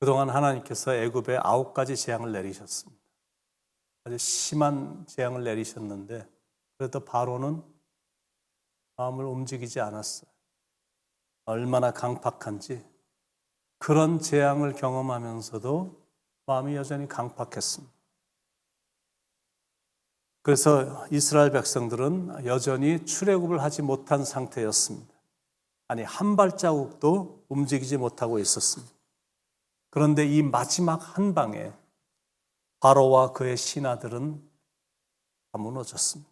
그동안 하나님께서 애굽에 9가지 재앙을 내리셨습니다. 아주 심한 재앙을 내리셨는데 그래도 바로는 마음을 움직이지 않았어요. 얼마나 강팍한지 그런 재앙을 경험하면서도 마음이 여전히 강팍했습니다. 그래서 이스라엘 백성들은 여전히 출애굽을 하지 못한 상태였습니다. 아니, 한 발자국도 움직이지 못하고 있었습니다. 그런데 이 마지막 한 방에 바로와 그의 신하들은 다 무너졌습니다.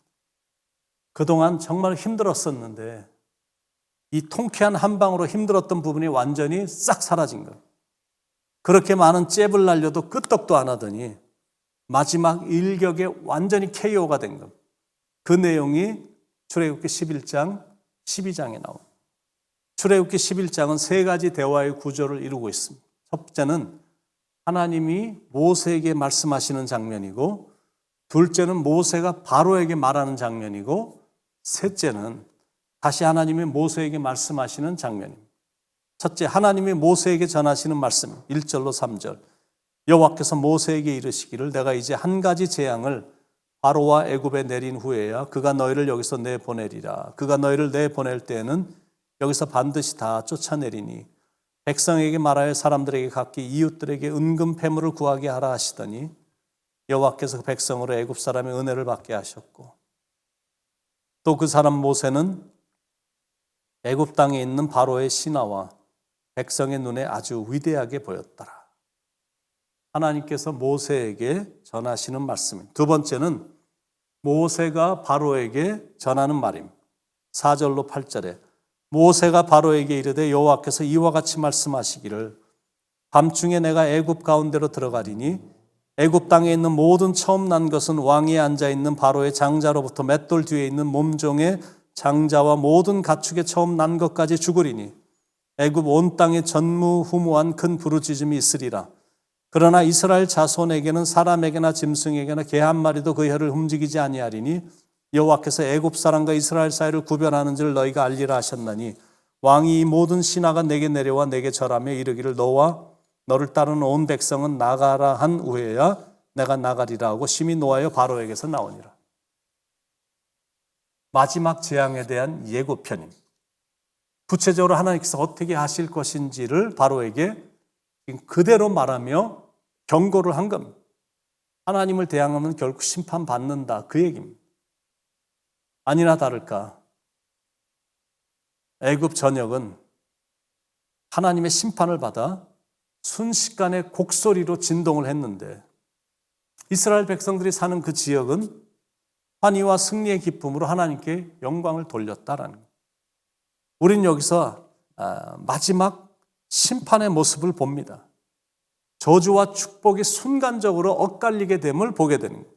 그동안 정말 힘들었었는데 이 통쾌한 한 방으로 힘들었던 부분이 완전히 싹 사라진 거예요. 그렇게 많은 잽을 날려도 끄떡도 안 하더니 마지막 일격에 완전히 KO가 된 겁니다. 그 내용이 출애굽기 11장, 12장에 나옵니다. 출애굽기 11장은 세 가지 대화의 구조를 이루고 있습니다. 첫 번째는 하나님이 모세에게 말씀하시는 장면이고, 둘째는 모세가 바로에게 말하는 장면이고, 셋째는 다시 하나님이 모세에게 말씀하시는 장면입니다. 첫째, 하나님이 모세에게 전하시는 말씀 1절로 3절. 여호와께서 모세에게 이르시기를 내가 이제 한 가지 재앙을 바로와 애굽에 내린 후에야 그가 너희를 여기서 내보내리라. 그가 너희를 내보낼 때에는 여기서 반드시 다 쫓아내리니 백성에게 말하여 사람들에게 각기 이웃들에게 은금 패물을 구하게 하라 하시더니 여호와께서 그 백성으로 애굽 사람의 은혜를 받게 하셨고 또 그 사람 모세는 애굽 땅에 있는 바로의 신하와 백성의 눈에 아주 위대하게 보였더라. 하나님께서 모세에게 전하시는 말씀입니다. 두 번째는 모세가 바로에게 전하는 말입니다. 4절로 8절에 모세가 바로에게 이르되 여호와께서 이와 같이 말씀하시기를 밤중에 내가 애굽 가운데로 들어가리니 애굽 땅에 있는 모든 처음 난 것은 왕위에 앉아 있는 바로의 장자로부터 맷돌 뒤에 있는 몸종의 장자와 모든 가축의 처음 난 것까지 죽으리니 애굽 온 땅에 전무후무한 큰 부르짖음이 있으리라. 그러나 이스라엘 자손에게는 사람에게나 짐승에게나 개 한 마리도 그 혀를 움직이지 아니하리니 여호와께서 애굽 사람과 이스라엘 사이를 구별하는 줄 너희가 알리라 하셨나니 왕이 이 모든 신하가 내게 내려와 내게 절하며 이르기를 너와 너를 따르는 온 백성은 나가라 한 후에야 내가 나가리라 하고 심히 노하여 바로에게서 나오니라. 마지막 재앙에 대한 예고편입니다. 구체적으로 하나님께서 어떻게 하실 것인지를 바로에게 그대로 말하며 경고를 한 겁니다. 하나님을 대항하면 결국 심판받는다 그 얘기입니다. 아니나 다를까 애굽 전역은 하나님의 심판을 받아 순식간에 곡소리로 진동을 했는데 이스라엘 백성들이 사는 그 지역은 환희와 승리의 기쁨으로 하나님께 영광을 돌렸다라는 거예요. 우린 여기서 마지막 심판의 모습을 봅니다. 저주와 축복이 순간적으로 엇갈리게 됨을 보게 되는 거예요.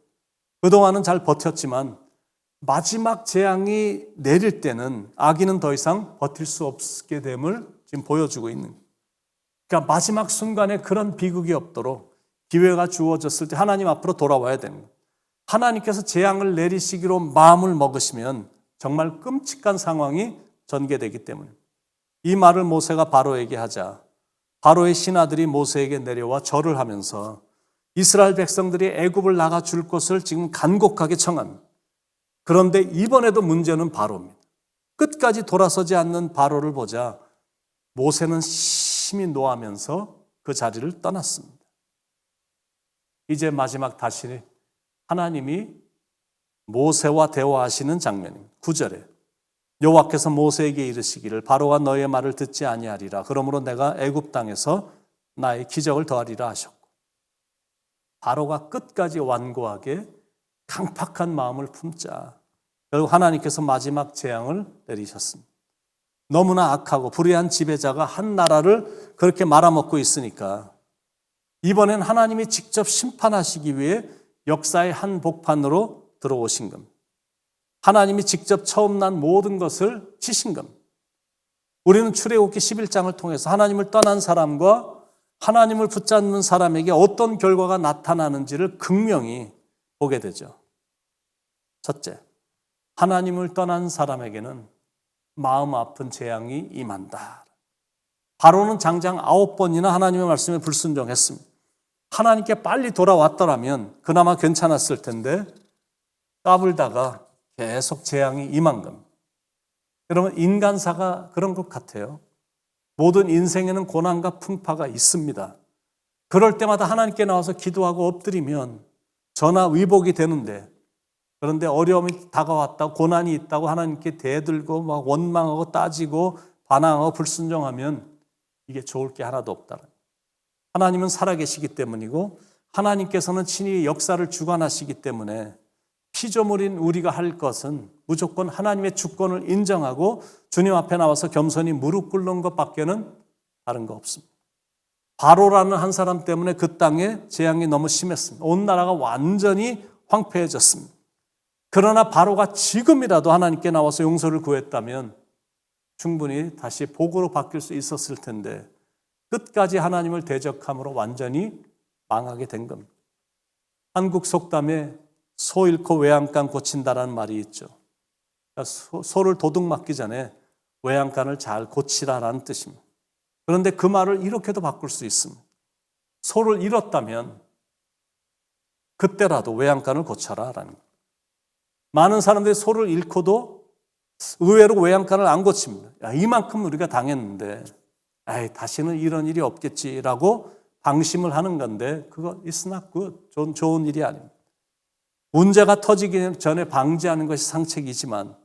그동안은 잘 버텼지만 마지막 재앙이 내릴 때는 악인은 더 이상 버틸 수 없게 됨을 지금 보여주고 있는 거예요. 그러니까 마지막 순간에 그런 비극이 없도록 기회가 주어졌을 때 하나님 앞으로 돌아와야 됩니다. 하나님께서 재앙을 내리시기로 마음을 먹으시면 정말 끔찍한 상황이 전개되기 때문입니다. 이 말을 모세가 바로에게 하자 바로의 신하들이 모세에게 내려와 절을 하면서 이스라엘 백성들이 애굽을 나가 줄 것을 지금 간곡하게 청합니다. 그런데 이번에도 문제는 바로입니다. 끝까지 돌아서지 않는 바로를 보자 모세는 심히 노하면서 그 자리를 떠났습니다. 이제 마지막 다시 하나님이 모세와 대화하시는 장면입니다. 9절에 여호와께서 모세에게 이르시기를 바로가 너의 말을 듣지 아니하리라. 그러므로 내가 애굽 땅에서 나의 기적을 더하리라 하셨고 바로가 끝까지 완고하게 강팍한 마음을 품자 결국 하나님께서 마지막 재앙을 내리셨습니다. 너무나 악하고 불의한 지배자가 한 나라를 그렇게 말아먹고 있으니까 이번엔 하나님이 직접 심판하시기 위해 역사의 한 복판으로 들어오신 겁니다. 하나님이 직접 처음 난 모든 것을 치신 겁니다. 우리는 출애굽기 11장을 통해서 하나님을 떠난 사람과 하나님을 붙잡는 사람에게 어떤 결과가 나타나는지를 극명히 보게 되죠. 첫째, 하나님을 떠난 사람에게는 마음 아픈 재앙이 임한다. 바로는 장장 9번이나 하나님의 말씀에 불순종했습니다. 하나님께 빨리 돌아왔더라면 그나마 괜찮았을 텐데 까불다가 계속 재앙이 임한 겁니다. 여러분, 인간사가 그런 것 같아요. 모든 인생에는 고난과 풍파가 있습니다. 그럴 때마다 하나님께 나와서 기도하고 엎드리면 전화위복이 되는데, 그런데 어려움이 다가왔다고, 고난이 있다고 하나님께 대들고 막 원망하고 따지고 반항하고 불순종하면 이게 좋을 게 하나도 없다. 하나님은 살아계시기 때문이고 하나님께서는 친히 역사를 주관하시기 때문에 피조물인 우리가 할 것은 무조건 하나님의 주권을 인정하고 주님 앞에 나와서 겸손히 무릎 꿇는 것밖에는 다른 거 없습니다. 바로라는 한 사람 때문에 그 땅에 재앙이 너무 심했습니다. 온 나라가 완전히 황폐해졌습니다. 그러나 바로가 지금이라도 하나님께 나와서 용서를 구했다면 충분히 다시 복으로 바뀔 수 있었을 텐데 끝까지 하나님을 대적함으로 완전히 망하게 된 겁니다. 한국 속담에 소 잃고 외양간 고친다라는 말이 있죠. 그러니까 소를 도둑 맞기 전에 외양간을 잘 고치라라는 뜻입니다. 그런데 그 말을 이렇게도 바꿀 수 있습니다. 소를 잃었다면 그때라도 외양간을 고쳐라라는 거예요. 많은 사람들이 소를 잃고도 의외로 외양간을 안 고칩니다. 야, 이만큼 우리가 당했는데 다시는 이런 일이 없겠지라고 방심을 하는 건데 그거 it's not good. 좋은 일이 아닙니다. 문제가 터지기 전에 방지하는 것이 상책이지만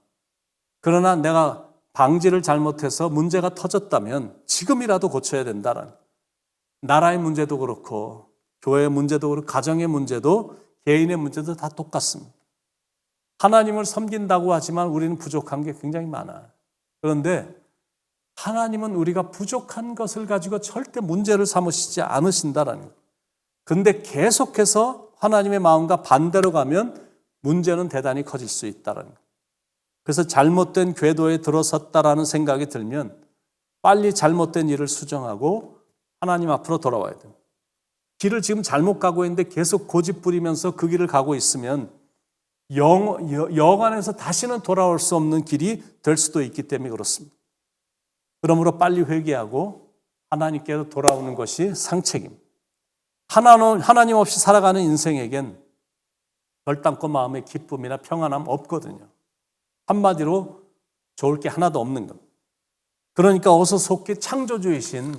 그러나 내가 방지를 잘못해서 문제가 터졌다면 지금이라도 고쳐야 된다는, 나라의 문제도 그렇고 교회의 문제도 그렇고 가정의 문제도 개인의 문제도 다 똑같습니다. 하나님을 섬긴다고 하지만 우리는 부족한 게 굉장히 많아요. 그런데 하나님은 우리가 부족한 것을 가지고 절대 문제를 삼으시지 않으신다라는 거예요. 그런데 계속해서 하나님의 마음과 반대로 가면 문제는 대단히 커질 수 있다는 거예요. 그래서 잘못된 궤도에 들어섰다라는 생각이 들면 빨리 잘못된 일을 수정하고 하나님 앞으로 돌아와야 돼요. 길을 지금 잘못 가고 있는데 계속 고집 부리면서 그 길을 가고 있으면 여간에서 다시는 돌아올 수 없는 길이 될 수도 있기 때문에 그렇습니다. 그러므로 빨리 회개하고 하나님께로 돌아오는 것이 상책입니다. 하나님 없이 살아가는 인생에겐 결단코 마음의 기쁨이나 평안함 없거든요. 한마디로 좋을 게 하나도 없는 겁니다. 그러니까 어서 속히 창조주이신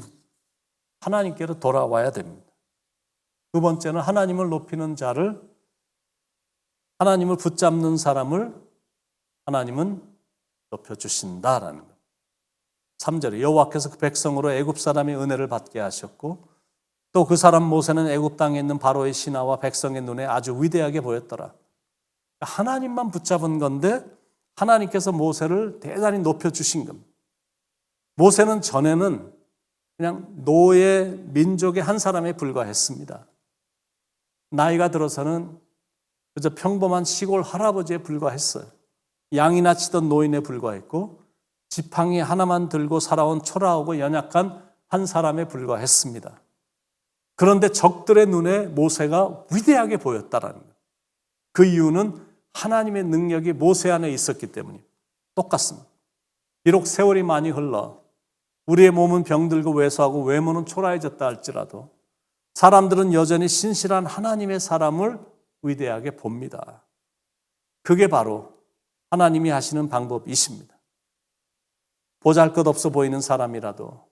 하나님께로 돌아와야 됩니다. 두 번째는 하나님을 높이는 자를, 하나님을 붙잡는 사람을 하나님은 높여주신다라는 것. 3절에 여호와께서 그 백성으로 애굽 사람의 은혜를 받게 하셨고 또 그 사람 모세는 애굽 땅에 있는 바로의 신하와 백성의 눈에 아주 위대하게 보였더라. 하나님만 붙잡은 건데 하나님께서 모세를 대단히 높여주신 겁니다. 모세는 전에는 그냥 노예 민족의 한 사람에 불과했습니다. 나이가 들어서는 그저 평범한 시골 할아버지에 불과했어요. 양이나 치던 노인에 불과했고 지팡이 하나만 들고 살아온 초라하고 연약한 한 사람에 불과했습니다. 그런데 적들의 눈에 모세가 위대하게 보였다라는 거예요. 그 이유는 하나님의 능력이 모세 안에 있었기 때문이에요. 똑같습니다. 비록 세월이 많이 흘러 우리의 몸은 병들고 왜소하고 외모는 초라해졌다 할지라도 사람들은 여전히 신실한 하나님의 사람을 위대하게 봅니다. 그게 바로 하나님이 하시는 방법이십니다. 보잘것없어 보이는 사람이라도,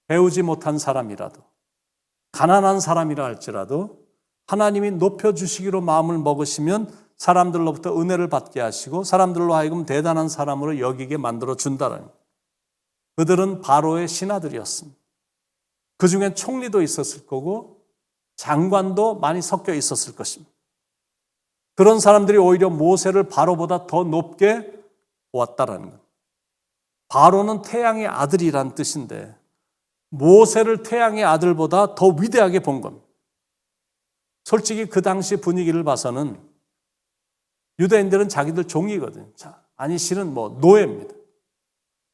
배우지 못한 사람이라도, 가난한 사람이라 할지라도 하나님이 높여주시기로 마음을 먹으시면 사람들로부터 은혜를 받게 하시고 사람들로 하여금 대단한 사람으로 여기게 만들어 준다는 거예요. 그들은 바로의 신하들이었습니다. 그 중엔 총리도 있었을 거고 장관도 많이 섞여 있었을 것입니다. 그런 사람들이 오히려 모세를 바로보다 더 높게 보았다라는 거예요. 바로는 태양의 아들이란 뜻인데 모세를 태양의 아들보다 더 위대하게 본 겁니다. 솔직히 그 당시 분위기를 봐서는 유대인들은 자기들 종이거든요. 아니 실은 노예입니다.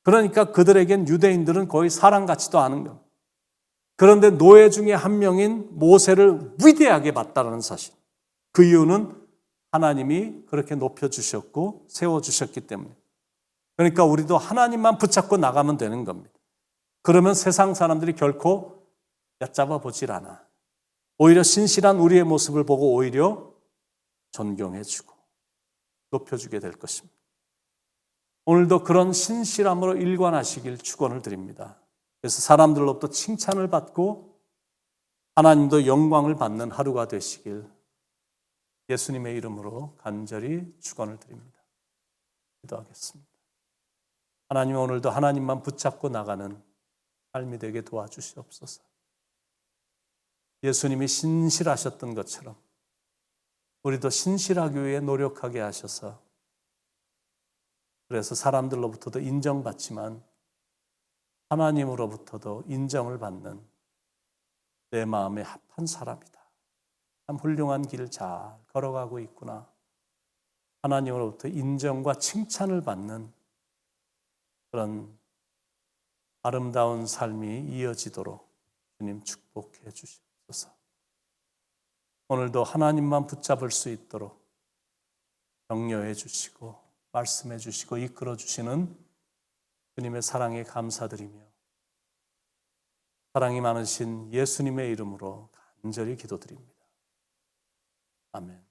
그러니까 그들에겐 유대인들은 거의 사람 같지도 않은 겁니다. 그런데 노예 중에 한 명인 모세를 위대하게 봤다는 사실. 그 이유는 하나님이 그렇게 높여주셨고 세워주셨기 때문에. 그러니까 우리도 하나님만 붙잡고 나가면 되는 겁니다. 그러면 세상 사람들이 결코 얕잡아 보질 않아. 오히려 신실한 우리의 모습을 보고 오히려 존경해주고 높여주게 될 것입니다. 오늘도 그런 신실함으로 일관하시길 축원을 드립니다. 그래서 사람들로부터 칭찬을 받고 하나님도 영광을 받는 하루가 되시길 예수님의 이름으로 간절히 축원을 드립니다. 기도하겠습니다. 하나님, 오늘도 하나님만 붙잡고 나가는 삶이 되게 도와주시옵소서. 예수님이 신실하셨던 것처럼 우리도 신실하기 위해 노력하게 하셔서 그래서 사람들로부터도 인정받지만 하나님으로부터도 인정을 받는 내 마음에 합한 사람이다. 참 훌륭한 길을 잘 걸어가고 있구나. 하나님으로부터 인정과 칭찬을 받는 그런 아름다운 삶이 이어지도록 주님 축복해 주시옵소서. 오늘도 하나님만 붙잡을 수 있도록 격려해 주시고 말씀해 주시고 이끌어 주시는 주님의 사랑에 감사드리며 사랑이 많으신 예수님의 이름으로 간절히 기도드립니다. 아멘.